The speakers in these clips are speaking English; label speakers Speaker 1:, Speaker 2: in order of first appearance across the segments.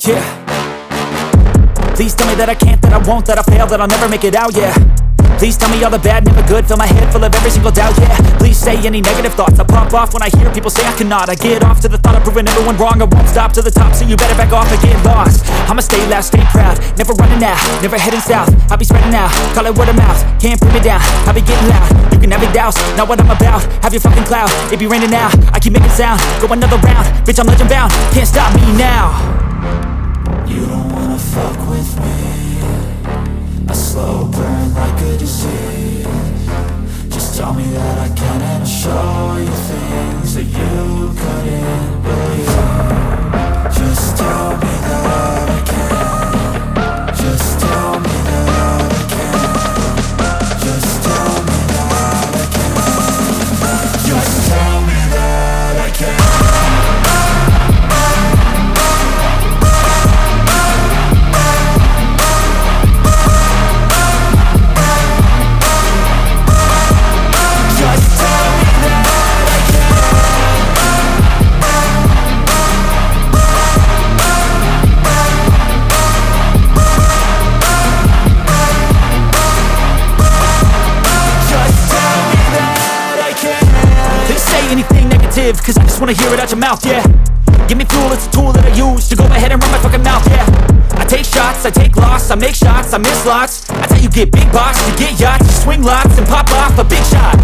Speaker 1: yeah. Please tell me that I can't, that I won't, that I fail, that I'll never make it out, yeah. Please tell me all the bad, never good, fill my head full of every single doubt, yeah. Please say any negative thoughts, I pop off when I hear people say I cannot. I get off to the thought of proving everyone wrong, I won't stop to the top, so you better back off and get lost. I'ma stay loud, stay proud, never running out, never heading south. I'll be spreading out, call it word of mouth, can't put me down, I'll be getting loud. You can have your doubts, not what I'm about, have your fucking clout. It be raining now, I keep making sound, go another round, bitch I'm legend bound, can't stop me now.
Speaker 2: You don't wanna fuck with me, a slow burn like a disease. Just tell me that I can and I'll show you things that you couldn't believe. Just tell me that I can. Just tell me that I can. Just tell me that I can. Just tell me that I can.
Speaker 1: Cause I just wanna hear it out your mouth, yeah. Give me fuel, it's a tool that I use to go ahead and run my fucking mouth, yeah. I take shots, I take loss, I make shots, I miss lots. That's how you get big boss, you get yachts, you swing lots and pop off a big shot.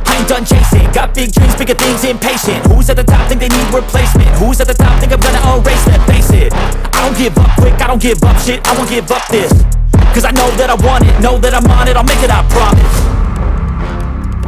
Speaker 1: I ain't done chasing, got big dreams, bigger things, impatient. Who's at the top think they need replacement? Who's at the top think I'm gonna erase them? Face it, I don't give up quick, I don't give up shit, I won't give up this. Cause I know that I want it, know that I'm on it, I'll make it, I promise.